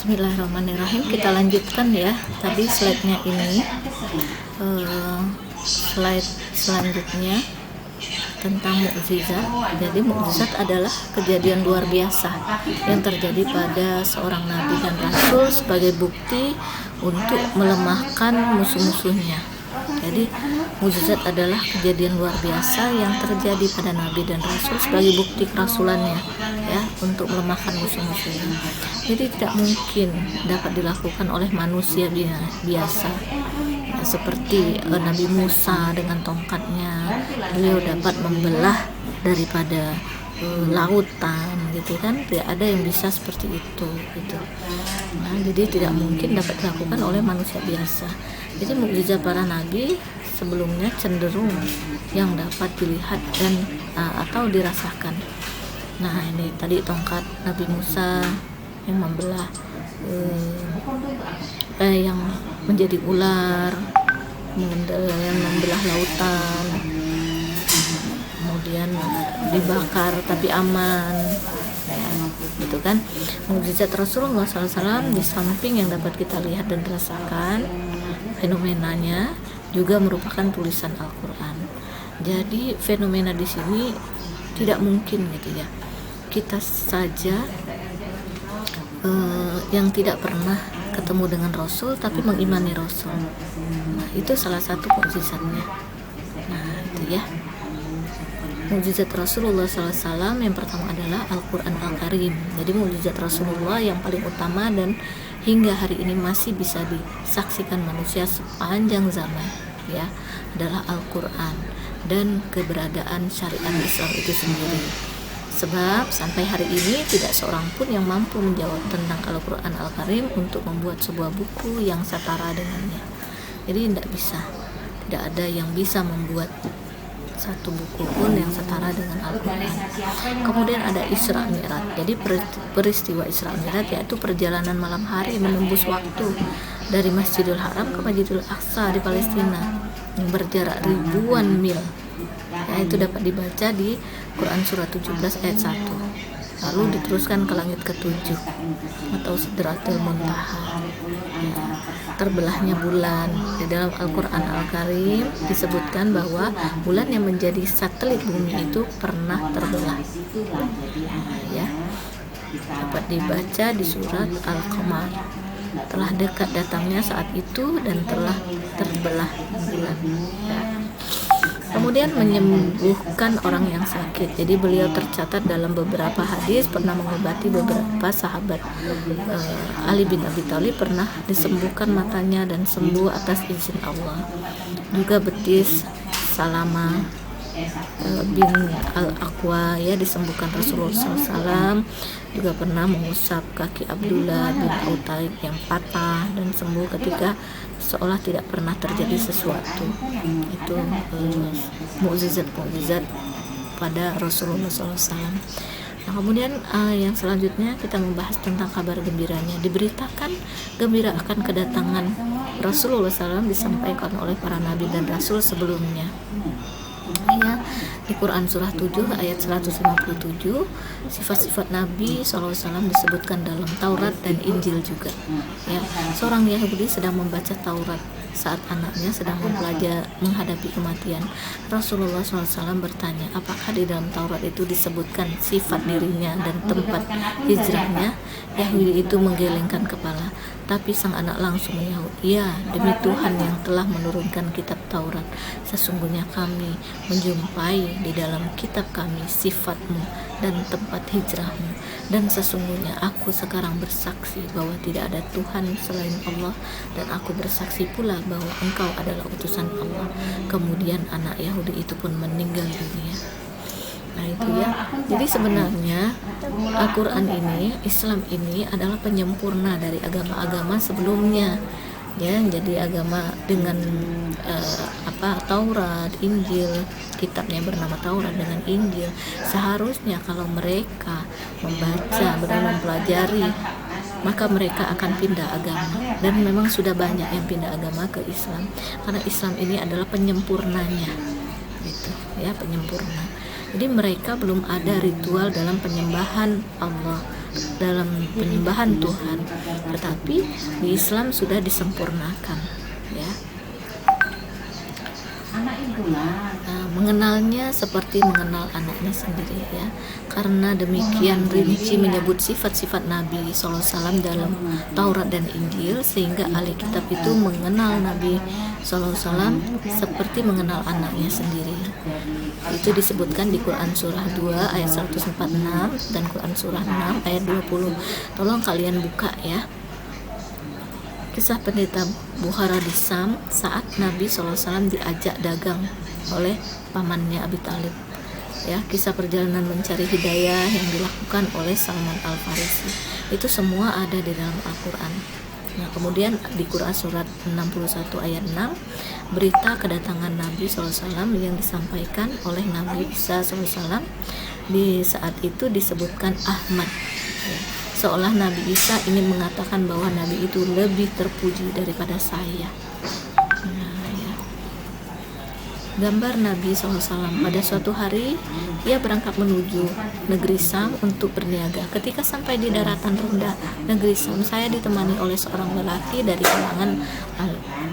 Bismillahirrahmanirrahim. Kita lanjutkan ya. Tadi slide-nya ini slide selanjutnya tentang mukjizat. Jadi mukjizat adalah kejadian luar biasa yang terjadi pada seorang nabi dan rasul sebagai bukti untuk melemahkan musuh-musuhnya. Jadi mukjizat adalah kejadian luar biasa yang terjadi pada nabi dan rasul sebagai bukti kerasulannya, ya, untuk melemahkan musuh-musuhnya. Jadi tidak mungkin dapat dilakukan oleh manusia biasa, ya, seperti Nabi Musa dengan tongkatnya, beliau dapat membelah daripada lautan, gitu kan. Tidak ada yang bisa seperti itu, gitu. Nah, jadi tidak mungkin dapat dilakukan oleh manusia biasa. Jadi mukjizat para nabi sebelumnya cenderung yang dapat dilihat dan atau dirasakan. Nah, ini tadi tongkat Nabi Musa yang membelah yang menjadi ular, yang membelah lautan, kemudian dibakar tapi aman, ya, gitu kan. Mukjizat Rasulullah SAW di samping yang dapat kita lihat dan rasakan, fenomenanya juga merupakan tulisan Al-Quran. Jadi fenomena di sini tidak mungkin, gitu ya, kita saja yang tidak pernah ketemu dengan Rasul tapi mengimani Rasul. Nah, itu salah satu mukjizatnya. Nah, itu ya. Mukjizat Rasulullah SAW yang pertama adalah Al-Quran Al-Karim. Jadi mukjizat Rasulullah yang paling utama dan hingga hari ini masih bisa disaksikan manusia sepanjang zaman, ya, adalah Al-Quran dan keberadaan syariat Islam itu sendiri. Sebab sampai hari ini tidak seorang pun yang mampu menjawab tentang Al-Quran Al-Karim untuk membuat sebuah buku yang setara dengannya. Jadi tidak bisa, tidak ada yang bisa membuat satu buku pun yang setara dengan Al-Quran. Kemudian ada Isra Mi'raj. Jadi peristiwa Isra Mi'raj yaitu perjalanan malam hari menembus waktu dari Masjidil Haram ke Masjidil Aqsa di Palestina yang berjarak ribuan mil. Ya, itu dapat dibaca di Quran surah 17 ayat 1. Lalu diteruskan ke langit ke-7 atau Sidratul Muntaha. Ya, terbelahnya bulan. Di dalam Al-Quran Al-Karim disebutkan bahwa bulan yang menjadi satelit bumi itu pernah terbelah. Ya, dapat dibaca di surat Al-Qamar. Telah dekat datangnya saat itu dan telah terbelah bulan. Ya. Kemudian menyembuhkan orang yang sakit. Jadi beliau tercatat dalam beberapa hadis pernah mengobati beberapa sahabat. Ali bin Abi Thalib pernah disembuhkan matanya dan sembuh atas izin Allah. Juga betis Salama bin Al-Aqwa, ya, disembuhkan Rasulullah SAW. Juga pernah mengusap kaki Abdullah bin Utaib yang patah dan sembuh ketika seolah tidak pernah terjadi sesuatu. Itu mukjizat pada Rasulullah SAW. Nah, kemudian yang selanjutnya kita membahas tentang kabar gembiranya. Diberitakan gembira akan kedatangan Rasulullah SAW disampaikan oleh para nabi dan rasul sebelumnya. Ya, di Quran surah 7 ayat 157 sifat-sifat Nabi SAW disebutkan dalam Taurat dan Injil juga. Ya, seorang Yahudi sedang membaca Taurat saat anaknya sedang menghadapi kematian. Rasulullah SAW bertanya, apakah di dalam Taurat itu disebutkan sifat dirinya dan tempat hijrahnya? Yahudi itu menggelengkan kepala, tapi sang anak langsung menyahut, ya, demi Tuhan yang telah menurunkan kitab Taurat, sesungguhnya kami menjumpai di dalam kitab kami sifatmu dan tempat hijrahmu, dan sesungguhnya aku sekarang bersaksi bahwa tidak ada Tuhan selain Allah, dan aku bersaksi pula bahwa engkau adalah utusan Allah. Kemudian anak Yahudi itu pun meninggal dunia. Nah, itu ya. Jadi sebenarnya Al-Quran ini, Islam ini adalah penyempurna dari agama-agama sebelumnya. Ya, jadi agama dengan Taurat, Injil, kitabnya bernama Taurat dengan Injil. Seharusnya kalau mereka membaca dan mempelajari, maka mereka akan pindah agama, dan memang sudah banyak yang pindah agama ke Islam karena Islam ini adalah penyempurnanya, gitu ya, penyempurna. Jadi mereka belum ada ritual dalam penyembahan Allah, dalam penyembahan Tuhan, tetapi di Islam sudah disempurnakan, ya. Mengenalnya seperti mengenal anaknya sendiri, ya, karena demikian rinci menyebut sifat-sifat Nabi SAW dalam Taurat dan Injil, sehingga ahli kitab itu mengenal Nabi SAW seperti mengenal anaknya sendiri. Itu disebutkan di Quran surah 2 ayat 146 dan Quran surah 6 ayat 20. Tolong kalian buka, ya. Kisah pendeta Bukhara di Sam saat Nabi SAW diajak dagang oleh pamannya Abi Thalib, ya. Kisah perjalanan mencari hidayah yang dilakukan oleh Salman Al-Farisi, itu semua ada di dalam Al-Quran. Nah, kemudian di Quran surat 61 ayat 6, berita kedatangan Nabi SAW yang disampaikan oleh Nabi Isa SAW di saat itu disebutkan Ahmad, ya. Seolah Nabi Isa ingin mengatakan bahwa Nabi itu lebih terpuji daripada saya. Nah, ya. Gambar Nabi SAW. Pada suatu hari, ia berangkat menuju negeri Sam untuk berniaga. Ketika sampai di daratan rendah negeri Sam, saya ditemani oleh seorang lelaki dari kalangan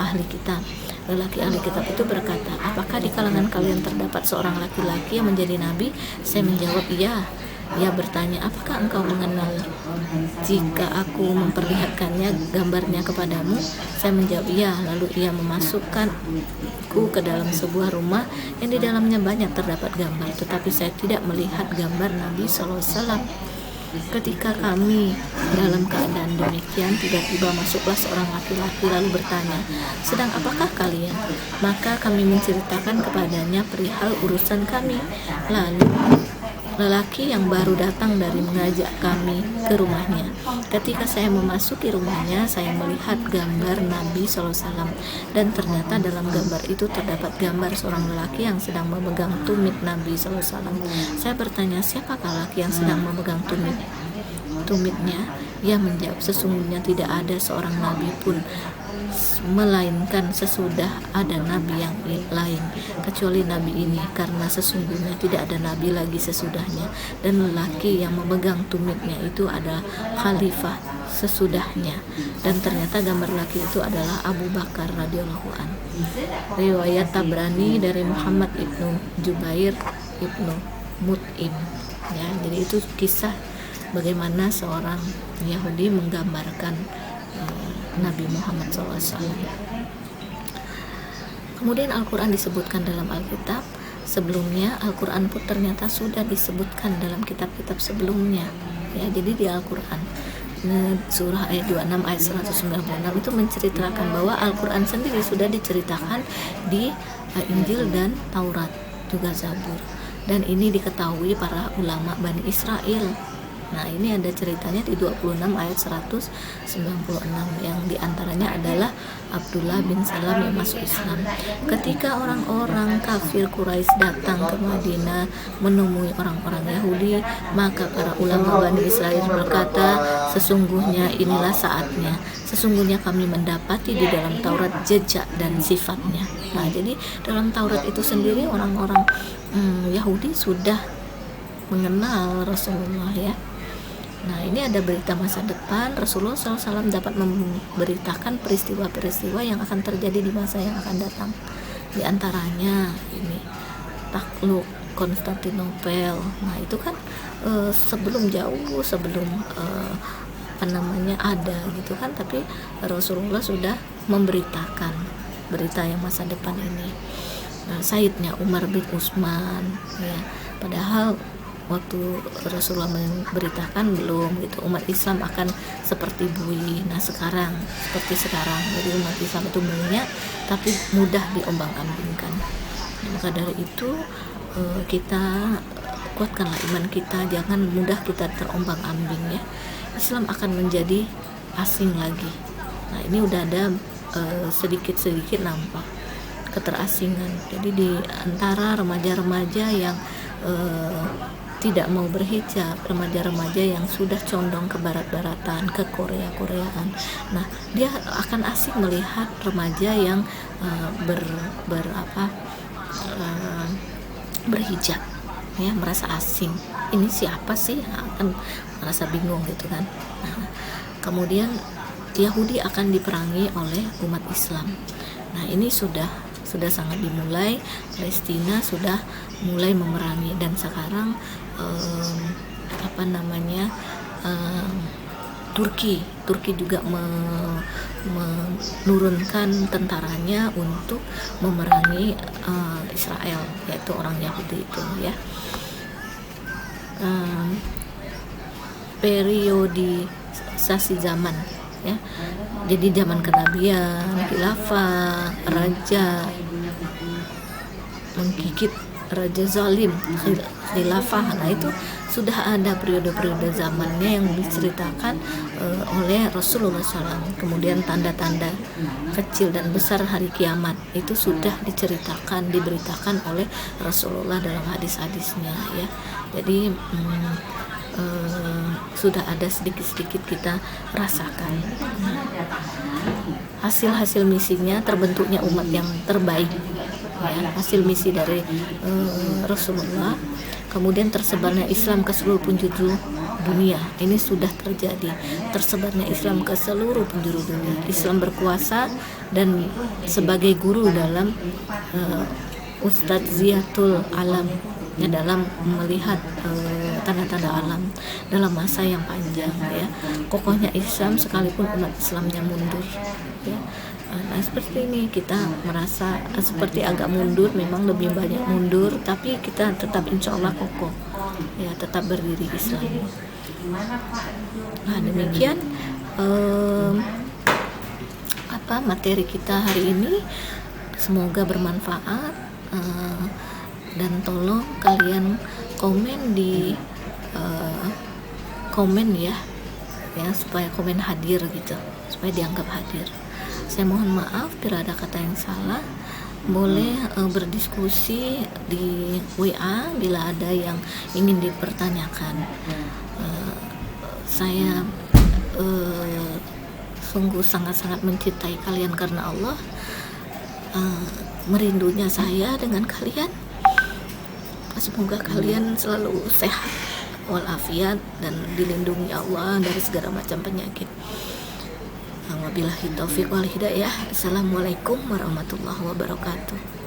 ahli kitab. Lelaki ahli kitab itu berkata, apakah di kalangan kalian terdapat seorang laki-laki yang menjadi nabi? Saya menjawab, iya. Ia bertanya, apakah engkau mengenal jika aku memperlihatkannya gambarnya kepadamu? Saya menjawab, iya. Lalu ia memasukkanku ke dalam sebuah rumah yang di dalamnya banyak terdapat gambar, tetapi saya tidak melihat gambar Nabi SAW. Ketika kami dalam keadaan demikian, tiba-tiba masuklah seorang laki-laki lalu bertanya, sedang apakah kalian? Maka kami menceritakan kepadanya perihal urusan kami. Lalu lelaki yang baru datang dari mengajak kami ke rumahnya. Ketika saya memasuki rumahnya, saya melihat gambar Nabi SAW, dan ternyata dalam gambar itu terdapat gambar seorang lelaki yang sedang memegang tumit Nabi SAW. Saya bertanya, siapakah lelaki yang sedang memegang tumitnya? Ia menjawab, sesungguhnya tidak ada seorang nabi pun melainkan sesudah ada nabi yang lain kecuali nabi ini, karena sesungguhnya tidak ada nabi lagi sesudahnya, dan lelaki yang memegang tumitnya itu adalah khalifah sesudahnya. Dan ternyata gambar lelaki itu adalah Abu Bakar radhiyallahu anhu. Riwayat Tabrani dari Muhammad ibnu Jubair ibnu Mut'im, ya. Jadi itu kisah bagaimana seorang Yahudi menggambarkan Nabi Muhammad SAW. Kemudian Al-Quran disebutkan dalam Alkitab sebelumnya. Al-Quran pun ternyata sudah disebutkan dalam kitab-kitab sebelumnya, ya. Jadi di Al-Quran surah ayat 26 ayat 196 itu menceritakan bahwa Al-Quran sendiri sudah diceritakan di Injil dan Taurat, juga Zabur. Dan ini diketahui para ulama Bani Israel. Nah, ini ada ceritanya di 26 ayat 196, yang diantaranya adalah Abdullah bin Salam yang masuk Islam. Ketika orang-orang kafir Quraisy datang ke Madinah menemui orang-orang Yahudi, maka para ulama Bani Israel berkata, sesungguhnya inilah saatnya. Sesungguhnya kami mendapati di dalam Taurat jejak dan sifatnya. Nah, jadi dalam Taurat itu sendiri orang-orang Yahudi sudah mengenal Rasulullah, ya. Nah, ini ada berita masa depan. Rasulullah SAW dapat memberitakan peristiwa-peristiwa yang akan terjadi di masa yang akan datang. Di antaranya ini takluk Konstantinopel. Nah, itu kan jauh sebelum ada gitu kan, tapi Rasulullah sudah memberitakan berita yang masa depan ini. Sayyidnya Umar bin Utsman, ya. Padahal waktu Rasulullah memberitakan belum gitu, umat Islam akan seperti bui. Nah, sekarang seperti sekarang, jadi umat Islam itu banyak tapi mudah diombang-ambingkan. Maka dari itu kita kuatkanlah iman kita, jangan mudah kita terombang-ambing, ya. Islam akan menjadi asing lagi. Nah, ini udah ada sedikit-sedikit nampak keterasingan. Jadi di antara remaja-remaja yang tidak mau berhijab, remaja-remaja yang sudah condong ke barat-baratan, ke Korea-Koreaan. Nah, dia akan asik melihat remaja yang berhijab, ya, merasa asing. ini siapa sih, akan merasa bingung gitu kan. Nah, kemudian Yahudi akan diperangi oleh umat Islam. Nah, ini sudah sangat dimulai. Palestina sudah mulai memerangi, dan sekarang Turki juga menurunkan tentaranya untuk memerangi Israel, yaitu orang Yahudi itu ya. Periodisasi zaman ya, jadi zaman kenabian, khilafah, raja menggigit raja zalim, khilafah. Nah, itu sudah ada periode-periode zamannya yang diceritakan oleh Rasulullah SAW. Kemudian tanda-tanda kecil dan besar hari kiamat itu sudah diberitakan oleh Rasulullah dalam hadis-hadisnya ya. Jadi sudah ada sedikit-sedikit kita rasakan hasil misinya, terbentuknya umat yang terbaik ya, hasil misi dari Rasulullah. Kemudian tersebarnya Islam ke seluruh penjuru dunia, ini sudah terjadi, tersebarnya Islam ke seluruh penjuru dunia. Islam berkuasa dan sebagai guru dalam Ustadziyatul Alam ya, dalam melihat tanda-tanda alam dalam masa yang panjang ya. Kokohnya Islam sekalipun umat Islamnya mundur ya. Nah, seperti ini kita merasa seperti agak mundur, memang lebih banyak mundur, tapi kita tetap insya Allah kokoh ya, tetap berdiri Islam. Nah, demikian materi kita hari ini, semoga bermanfaat. Dan tolong kalian komen di komen ya supaya komen hadir gitu, supaya dianggap hadir. Saya mohon maaf bila ada kata yang salah. Boleh berdiskusi di WA bila ada yang ingin dipertanyakan. Saya sungguh sangat-sangat mencintai kalian karena Allah. Merindunya saya dengan kalian. Semoga kalian selalu sehat walafiat dan dilindungi Allah dari segala macam penyakit. Wabillahi taufiq wal hidayah. Assalamualaikum warahmatullahi wabarakatuh.